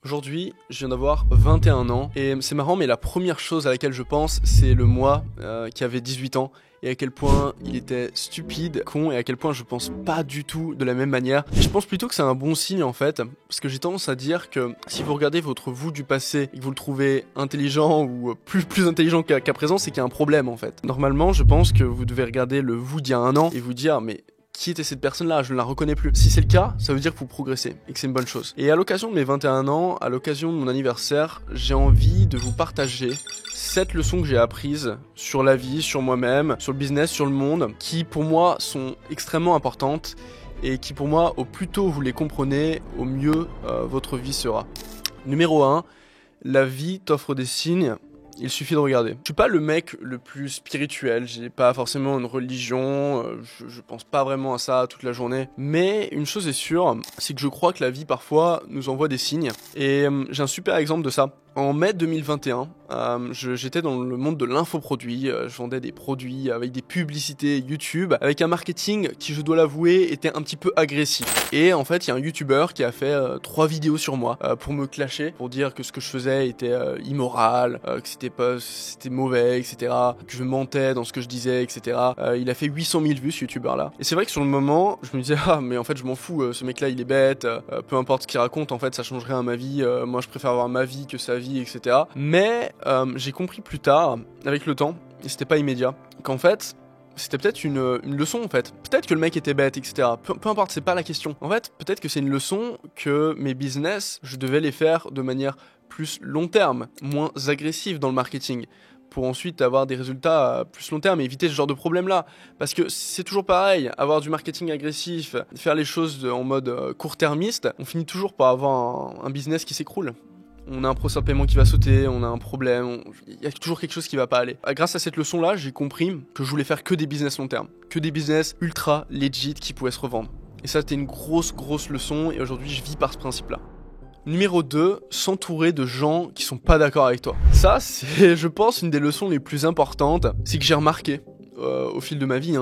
Aujourd'hui, je viens d'avoir 21 ans et c'est marrant, mais la première chose à laquelle je pense, c'est le moi qui avait 18 ans et à quel point il était stupide, con et à quel point je pense pas du tout de la même manière. Et je pense plutôt que c'est un bon signe en fait, parce que j'ai tendance à dire que si vous regardez votre vous du passé et que vous le trouvez intelligent ou plus intelligent qu'à présent, c'est qu'il y a un problème en fait. Normalement, je pense que vous devez regarder le vous d'il y a un an et vous dire mais qui était cette personne-là? Je ne la reconnais plus. Si c'est le cas, ça veut dire que vous progressez et que c'est une bonne chose. Et à l'occasion de mes 21 ans, à l'occasion de mon anniversaire, j'ai envie de vous partager 7 leçons que j'ai apprises sur la vie, sur moi-même, sur le business, sur le monde, qui pour moi sont extrêmement importantes et qui pour moi, au plus tôt vous les comprenez, au mieux votre vie sera. Numéro 1, la vie t'offre des signes. Il suffit de regarder. Je suis pas le mec le plus spirituel, j'ai pas forcément une religion, je pense pas vraiment à ça toute la journée. Mais une chose est sûre, c'est que je crois que la vie parfois nous envoie des signes. Et j'ai un super exemple de ça. En mai 2021, j'étais dans le monde de l'infoproduit, je vendais des produits avec des publicités YouTube, avec un marketing qui, je dois l'avouer, était un petit peu agressif. Et en fait, il y a un YouTuber qui a fait 3 vidéos sur moi pour me clasher, pour dire que ce que je faisais était immoral, que c'était mauvais, etc., que je mentais dans ce que je disais, etc. Il a fait 800 000 vues, ce YouTuber-là. Et c'est vrai que sur le moment, je me disais, ah, mais en fait, je m'en fous, ce mec-là, il est bête, peu importe ce qu'il raconte, en fait, ça change rien à ma vie, moi, je préfère avoir ma vie que sa vie, etc. Mais j'ai compris plus tard, avec le temps, et c'était pas immédiat, qu'en fait, c'était peut-être une leçon en fait. Peut-être que le mec était bête, etc. Peu importe, c'est pas la question. En fait, peut-être que c'est une leçon que mes business, je devais les faire de manière plus long terme, moins agressive dans le marketing, pour ensuite avoir des résultats plus long terme et éviter ce genre de problème-là. Parce que c'est toujours pareil, avoir du marketing agressif, faire les choses en mode court-termiste, on finit toujours par avoir un business qui s'écroule. On a un procès de paiement qui va sauter, on a un problème, il y a toujours quelque chose qui va pas aller. Grâce à cette leçon-là, j'ai compris que je voulais faire que des business long terme, que des business ultra legit qui pouvaient se revendre. Et ça, c'était une grosse leçon et aujourd'hui, je vis par ce principe-là. Numéro 2, s'entourer de gens qui sont pas d'accord avec toi. Ça, c'est, je pense, une des leçons les plus importantes. C'est que j'ai remarqué au fil de ma vie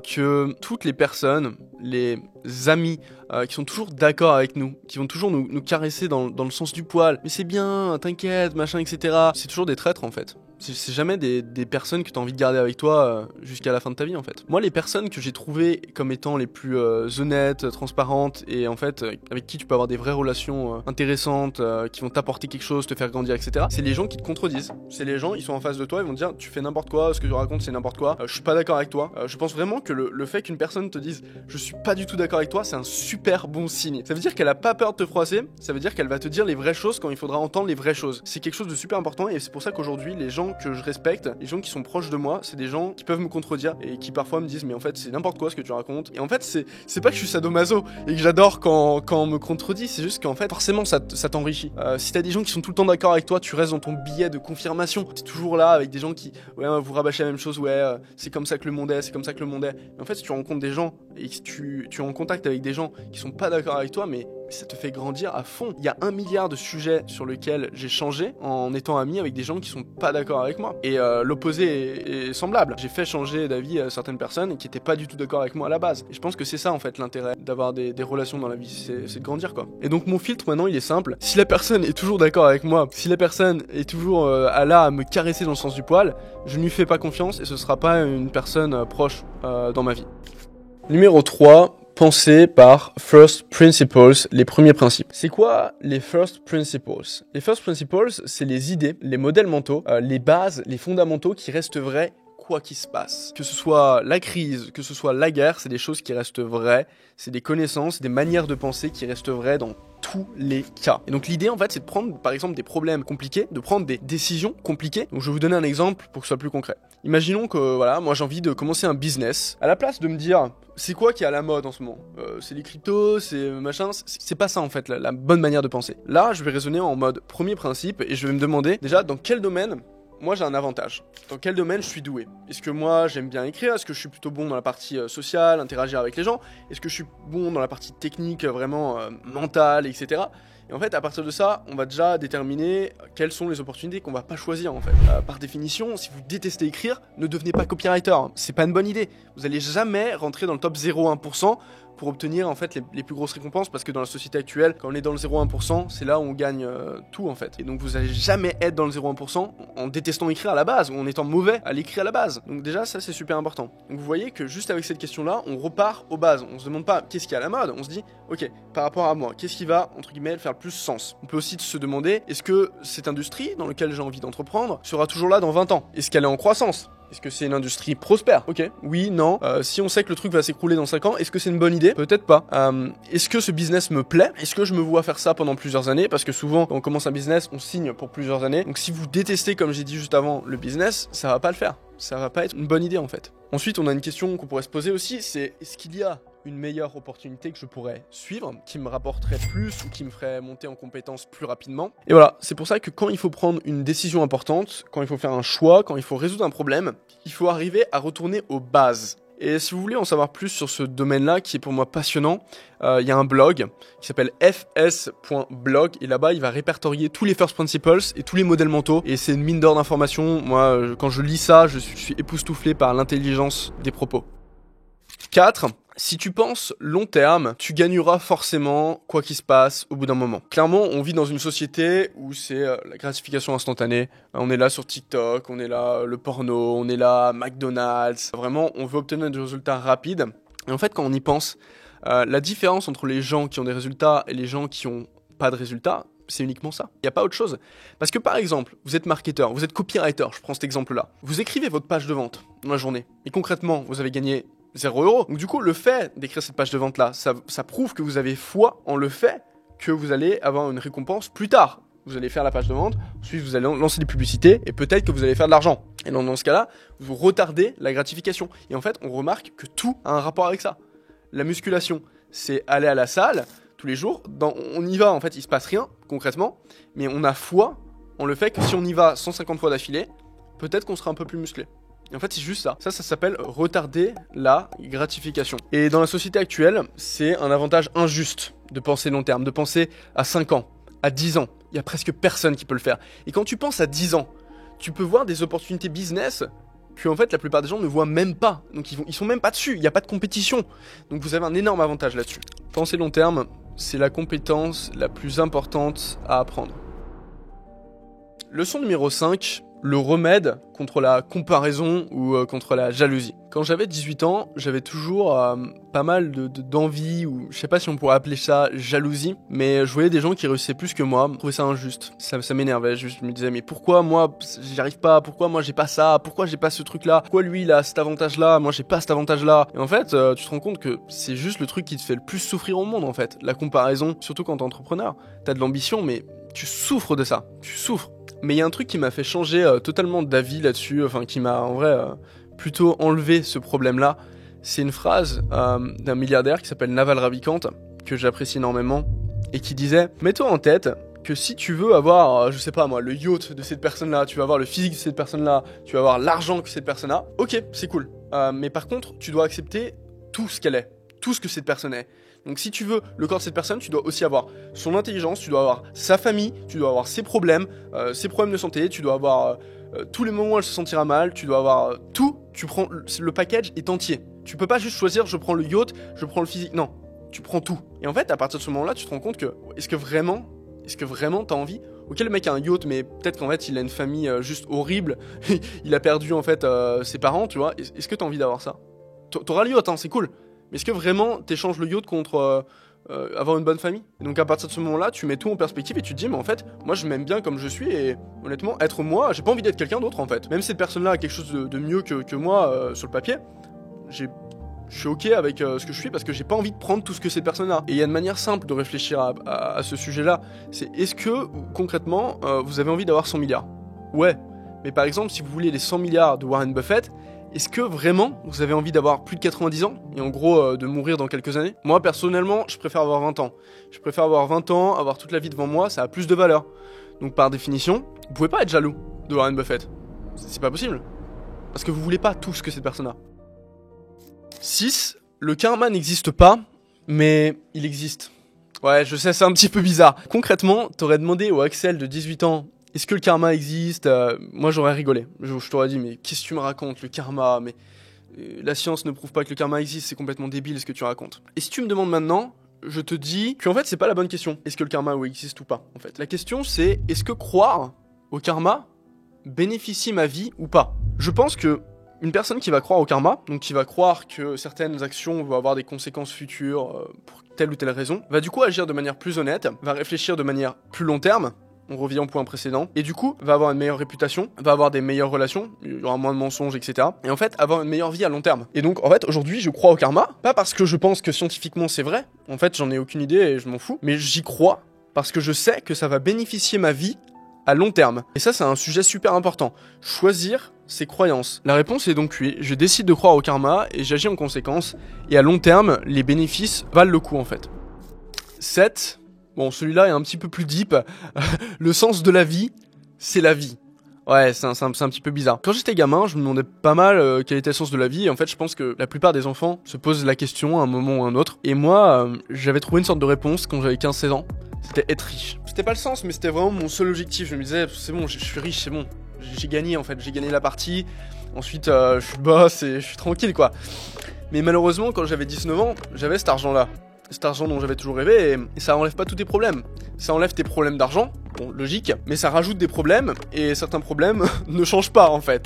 que toutes les personnes, les amis qui sont toujours d'accord avec nous, qui vont toujours nous caresser dans le sens du poil, mais c'est bien, t'inquiète, machin, etc. C'est toujours des traîtres en fait. C'est jamais des personnes que t'as envie de garder avec toi jusqu'à la fin de ta vie en fait. Moi, les personnes que j'ai trouvées comme étant les plus honnêtes, transparentes et en fait avec qui tu peux avoir des vraies relations intéressantes, qui vont t'apporter quelque chose, te faire grandir, etc. C'est les gens qui te contredisent. C'est les gens, ils sont en face de toi, ils vont te dire tu fais n'importe quoi, ce que tu racontes c'est n'importe quoi, je suis pas d'accord avec toi. Je pense vraiment que le fait qu'une personne te dise je suis pas du tout d'accord avec toi, c'est un super bon signe. Ça veut dire qu'elle a pas peur de te froisser, ça veut dire qu'elle va te dire les vraies choses quand il faudra entendre les vraies choses. C'est quelque chose de super important et c'est pour ça qu'aujourd'hui les gens que je respecte, les gens qui sont proches de moi, c'est des gens qui peuvent me contredire et qui parfois me disent mais en fait c'est n'importe quoi ce que tu racontes. Et en fait c'est pas que je suis sadomaso et que j'adore quand on me contredit, c'est juste qu'en fait forcément ça t'enrichit. Si t'as des gens qui sont tout le temps d'accord avec toi, tu restes dans ton billet de confirmation. T'es toujours là avec des gens qui vous rabâchez la même chose, c'est comme ça que le monde est, c'est comme ça que le monde est. Mais en fait si tu rencontres des gens et que tu es en contact avec des gens qui sont pas d'accord avec toi, mais ça te fait grandir à fond. Il y a 1 milliard de sujets sur lesquels j'ai changé en étant ami avec des gens qui sont pas d'accord avec moi. Et l'opposé est semblable. J'ai fait changer d'avis à certaines personnes qui étaient pas du tout d'accord avec moi à la base. Et je pense que c'est ça en fait l'intérêt d'avoir des relations dans la vie, c'est de grandir quoi. Et donc mon filtre maintenant il est simple. Si la personne est toujours d'accord avec moi, si la personne est toujours là à me caresser dans le sens du poil, je ne lui fais pas confiance et ce sera pas une personne proche dans ma vie. Numéro 3, penser par first principles, les premiers principes. C'est quoi les first principles? Les first principles, c'est les idées, les modèles mentaux, les bases, les fondamentaux qui restent vrais quoi qu'il se passe. Que ce soit la crise, que ce soit la guerre, c'est des choses qui restent vraies, c'est des connaissances, des manières de penser qui restent vraies dans tous les cas. Et donc l'idée en fait c'est de prendre par exemple des problèmes compliqués, de prendre des décisions compliquées. Donc je vais vous donner un exemple pour que ce soit plus concret. Imaginons que voilà, moi j'ai envie de commencer un business. À la place de me dire c'est quoi qui est à la mode en ce moment, c'est les cryptos, c'est machin, c'est pas ça en fait la bonne manière de penser. Là je vais raisonner en mode premier principe et je vais me demander déjà dans quel domaine moi j'ai un avantage. Dans quel domaine je suis doué? Est-ce que moi j'aime bien écrire? Est-ce que je suis plutôt bon dans la partie sociale, interagir avec les gens? Est-ce que je suis bon dans la partie technique, vraiment mentale, etc. Et en fait, à partir de ça, on va déjà déterminer quelles sont les opportunités qu'on va pas choisir en fait. Par définition, si vous détestez écrire, ne devenez pas copywriter. C'est pas une bonne idée. Vous allez jamais rentrer dans le top 0,1% pour obtenir en fait les plus grosses récompenses, parce que dans la société actuelle, quand on est dans le 0,1%, c'est là où on gagne tout en fait. Et donc vous allez jamais être dans le 0,1% en détestant écrire à la base, ou en étant mauvais à l'écrire à la base. Donc déjà ça c'est super important. Donc vous voyez que juste avec cette question-là, on repart aux bases. On se demande pas qu'est-ce qui est à la mode, on se dit ok, par rapport à moi, qu'est-ce qui va entre guillemets faire le plus sens. On peut aussi se demander, est-ce que cette industrie dans laquelle j'ai envie d'entreprendre sera toujours là dans 20 ans? Est-ce qu'elle est en croissance? Est-ce que c'est une industrie prospère? Ok, oui, non. Si on sait que le truc va s'écrouler dans 5 ans, est-ce que c'est une bonne idée? Peut-être pas. Est-ce que ce business me plaît? Est-ce que je me vois faire ça pendant plusieurs années? Parce que souvent, quand on commence un business, on signe pour plusieurs années. Donc si vous détestez, comme j'ai dit juste avant, le business, ça va pas le faire. Ça va pas être une bonne idée en fait. Ensuite, on a une question qu'on pourrait se poser aussi, c'est est-ce qu'il y a une meilleure opportunité que je pourrais suivre, qui me rapporterait plus ou qui me ferait monter en compétences plus rapidement? Et voilà, c'est pour ça que quand il faut prendre une décision importante, quand il faut faire un choix, quand il faut résoudre un problème, il faut arriver à retourner aux bases. Et si vous voulez en savoir plus sur ce domaine-là, qui est pour moi passionnant, il y a un blog qui s'appelle fs.blog, et là-bas, il va répertorier tous les first principles et tous les modèles mentaux, et c'est une mine d'or d'informations. Moi, quand je lis ça, je suis époustouflé par l'intelligence des propos. 4. Si tu penses long terme, tu gagneras forcément quoi qu'il se passe au bout d'un moment. Clairement, on vit dans une société où c'est la gratification instantanée. On est là sur TikTok, on est là le porno, on est là McDonald's. Vraiment, on veut obtenir des résultats rapides. Et en fait, quand on y pense, la différence entre les gens qui ont des résultats et les gens qui ont pas de résultats, c'est uniquement ça. Il n'y a pas autre chose. Parce que par exemple, vous êtes marketeur, vous êtes copywriter, je prends cet exemple-là. Vous écrivez votre page de vente dans la journée. Et concrètement, vous avez gagné 0 €. Donc du coup, le fait d'écrire cette page de vente-là, ça prouve que vous avez foi en le fait que vous allez avoir une récompense plus tard. Vous allez faire la page de vente, ensuite vous allez lancer des publicités et peut-être que vous allez faire de l'argent. Et dans ce cas-là, vous retardez la gratification. Et en fait, on remarque que tout a un rapport avec ça. La musculation, c'est aller à la salle tous les jours. On y va, en fait, il se passe rien concrètement, mais on a foi en le fait que si on y va 150 fois d'affilée, peut-être qu'on sera un peu plus musclé. Et en fait, c'est juste ça. Ça s'appelle retarder la gratification. Et dans la société actuelle, c'est un avantage injuste de penser long terme, de penser à 5 ans, à 10 ans. Il y a presque personne qui peut le faire. Et quand tu penses à 10 ans, tu peux voir des opportunités business que en fait la plupart des gens ne voient même pas. Donc ils sont même pas dessus, il n'y a pas de compétition. Donc vous avez un énorme avantage là-dessus. Penser long terme, c'est la compétence la plus importante à apprendre. Leçon numéro 5. Le remède contre la comparaison ou contre la jalousie. Quand j'avais 18 ans, j'avais toujours pas mal d'envie, ou je sais pas si on pourrait appeler ça jalousie, mais je voyais des gens qui réussissaient plus que moi, je trouvais ça injuste, ça m'énervait, je me disais mais pourquoi moi j'y arrive pas, pourquoi moi j'ai pas ça, pourquoi j'ai pas ce truc là, pourquoi lui il a cet avantage là, moi j'ai pas cet avantage là. Et en fait tu te rends compte que c'est juste le truc qui te fait le plus souffrir au monde en fait, la comparaison, surtout quand t'es entrepreneur, t'as de l'ambition mais tu souffres de ça, tu souffres. Mais il y a un truc qui m'a fait changer totalement d'avis là-dessus, enfin qui m'a en vrai plutôt enlevé ce problème-là. C'est une phrase d'un milliardaire qui s'appelle Naval Ravikant, que j'apprécie énormément, et qui disait « Mets-toi en tête que si tu veux avoir, je sais pas moi, le yacht de cette personne-là, tu vas avoir le physique de cette personne-là, tu vas avoir l'argent que cette personne a, ok, c'est cool. Mais par contre, tu dois accepter tout ce qu'elle est, tout ce que cette personne est. Donc si tu veux le corps de cette personne, tu dois aussi avoir son intelligence, tu dois avoir sa famille, tu dois avoir ses problèmes de santé, tu dois avoir tous les moments où elle se sentira mal, tu dois avoir tout, tu prends le package est entier. Tu peux pas juste choisir je prends le yacht, je prends le physique, non, tu prends tout. Et en fait, à partir de ce moment-là, tu te rends compte que est-ce que vraiment t'as envie? Ok, le mec a un yacht, mais peut-être qu'en fait il a une famille juste horrible, il a perdu en fait ses parents, tu vois. Est-ce que t'as envie d'avoir ça? T'auras le yacht, hein, c'est cool. Mais est-ce que vraiment t'échanges le yacht contre avoir une bonne famille? Et donc à partir de ce moment-là, tu mets tout en perspective et tu te dis mais en fait, moi je m'aime bien comme je suis et honnêtement, être moi, j'ai pas envie d'être quelqu'un d'autre en fait. Même si cette personne-là a quelque chose de mieux que moi sur le papier, je suis ok avec ce que je suis parce que j'ai pas envie de prendre tout ce que cette personne a. Et il y a une manière simple de réfléchir à ce sujet-là, c'est est-ce que concrètement vous avez envie d'avoir 100 milliards? Ouais, mais par exemple si vous voulez les 100 milliards de Warren Buffett, est-ce que vraiment vous avez envie d'avoir plus de 90 ans et en gros de mourir dans quelques années? Moi personnellement, je préfère avoir 20 ans. Je préfère avoir 20 ans, avoir toute la vie devant moi, ça a plus de valeur. Donc par définition, vous pouvez pas être jaloux de Warren Buffett. C'est pas possible. Parce que vous voulez pas tout ce que cette personne a. 6. Le karma n'existe pas, mais il existe. Ouais, je sais, c'est un petit peu bizarre. Concrètement, t'aurais demandé au Axel de 18 ans est-ce que le karma existe? Moi j'aurais rigolé. Je t'aurais dit mais qu'est-ce que tu me racontes, le karma? Mais La science ne prouve pas que le karma existe, c'est complètement débile ce que tu racontes. Et si tu me demandes maintenant, je te dis qu'en fait c'est pas la bonne question. Est-ce que le karma existe ou pas en fait? La question c'est, est-ce que croire au karma bénéficie ma vie ou pas? Je pense que une personne qui va croire au karma, donc qui va croire que certaines actions vont avoir des conséquences futures pour telle ou telle raison, va du coup agir de manière plus honnête, va réfléchir de manière plus long terme. On revient au point précédent, et du coup, va avoir une meilleure réputation, va avoir des meilleures relations, il y aura moins de mensonges, etc. Et en fait, avoir une meilleure vie à long terme. Et donc, en fait, aujourd'hui, je crois au karma, pas parce que je pense que scientifiquement c'est vrai, en fait, j'en ai aucune idée et je m'en fous, mais j'y crois parce que je sais que ça va bénéficier ma vie à long terme. Et ça, c'est un sujet super important. Choisir ses croyances. La réponse est donc oui, je décide de croire au karma et j'agis en conséquence, et à long terme, les bénéfices valent le coup, en fait. 7. Bon, celui-là est un petit peu plus deep. Le sens de la vie, c'est la vie. Ouais, c'est un petit peu bizarre. Quand j'étais gamin, je me demandais pas mal quel était le sens de la vie. Et en fait, je pense que la plupart des enfants se posent la question à un moment ou à un autre. Et moi, j'avais trouvé une sorte de réponse quand j'avais 15-16 ans. C'était être riche. C'était pas le sens, mais c'était vraiment mon seul objectif. Je me disais, c'est bon, je suis riche, c'est bon. J'ai gagné, en fait. J'ai gagné la partie. Ensuite, je suis boss et je suis tranquille, quoi. Mais malheureusement, quand j'avais 19 ans, j'avais cet argent-là. Cet argent dont j'avais toujours rêvé, et ça enlève pas tous tes problèmes. Ça enlève tes problèmes d'argent, bon, logique, mais ça rajoute des problèmes, et certains problèmes ne changent pas en fait.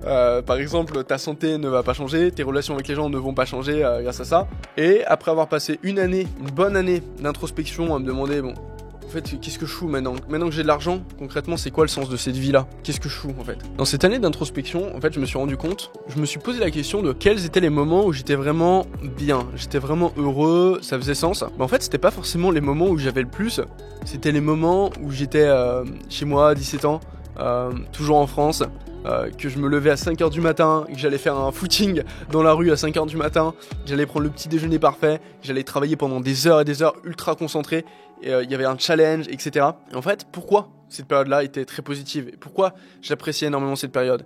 Par exemple, ta santé ne va pas changer, tes relations avec les gens ne vont pas changer grâce à ça. Et après avoir passé une bonne année d'introspection à me demander, bon, en fait, qu'est-ce que je fous maintenant? Maintenant que j'ai de l'argent, concrètement, c'est quoi le sens de cette vie-là? Qu'est-ce que je fous, en fait? Dans cette année d'introspection, en fait, je me suis rendu compte, je me suis posé la question de quels étaient les moments où j'étais vraiment bien, j'étais vraiment heureux, ça faisait sens. Mais en fait, c'était pas forcément les moments où j'avais le plus, c'était les moments où j'étais chez moi, 17 ans, toujours en France, que je me levais à 5h du matin, que j'allais faire un footing dans la rue à 5h du matin, que j'allais prendre le petit déjeuner parfait, que j'allais travailler pendant des heures et des heures ultra concentré, et il y avait un challenge, etc. Et en fait, pourquoi cette période-là était très positive? Et pourquoi j'appréciais énormément cette période?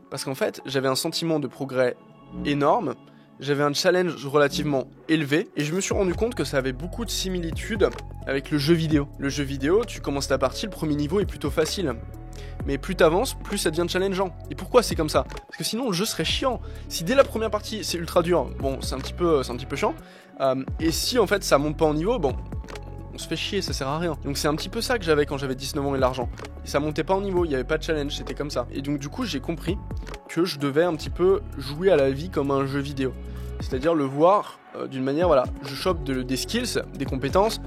Parce qu'en fait, j'avais un sentiment de progrès énorme, j'avais un challenge relativement élevé, et je me suis rendu compte que ça avait beaucoup de similitudes avec le jeu vidéo. Le jeu vidéo, tu commences ta partie, le premier niveau est plutôt facile. Mais plus t'avances, plus ça devient challengeant. Et pourquoi c'est comme ça? Parce que sinon le jeu serait chiant. Si dès la première partie c'est ultra dur, bon c'est un petit peu chiant. Et si en fait ça monte pas en niveau, bon on se fait chier, ça sert à rien. Donc c'est un petit peu ça que j'avais quand j'avais 19 ans et l'argent. Ça montait pas en niveau, il y avait pas de challenge, c'était comme ça. Et donc du coup j'ai compris que je devais un petit peu jouer à la vie comme un jeu vidéo. C'est-à-dire le voir d'une manière, voilà, je chope des skills, des compétences,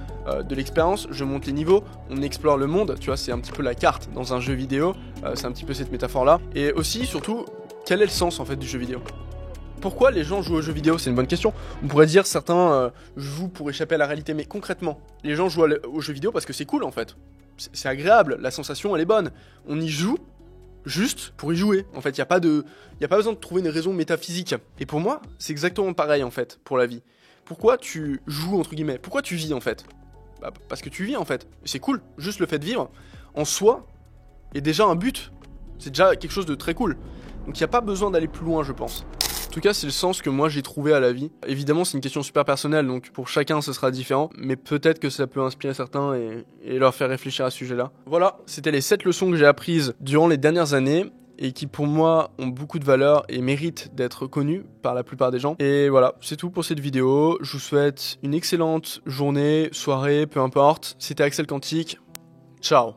de l'expérience, je monte les niveaux, on explore le monde, tu vois, c'est un petit peu la carte dans un jeu vidéo, c'est un petit peu cette métaphore-là. Et aussi, surtout, quel est le sens en fait du jeu vidéo? Pourquoi les gens jouent aux jeux vidéo? C'est une bonne question. On pourrait dire certains jouent pour échapper à la réalité, mais concrètement, les gens jouent aux jeux vidéo parce que c'est cool en fait. C'est agréable, la sensation elle est bonne. On y joue juste pour y jouer. En fait, il n'y a pas besoin de trouver une raison métaphysique. Et pour moi, c'est exactement pareil en fait pour la vie. Pourquoi tu joues entre guillemets? Pourquoi tu vis en fait? Bah, parce que tu vis en fait. C'est cool. Juste le fait de vivre en soi est déjà un but. C'est déjà quelque chose de très cool. Donc il n'y a pas besoin d'aller plus loin, je pense. En tout cas, c'est le sens que moi j'ai trouvé à la vie. Évidemment, c'est une question super personnelle, donc pour chacun ce sera différent, mais peut-être que ça peut inspirer certains et leur faire réfléchir à ce sujet-là. Voilà, c'était les 7 leçons que j'ai apprises durant les dernières années et qui pour moi ont beaucoup de valeur et méritent d'être connues par la plupart des gens. Et voilà, c'est tout pour cette vidéo. Je vous souhaite une excellente journée, soirée, peu importe. C'était Axel Quantique. Ciao.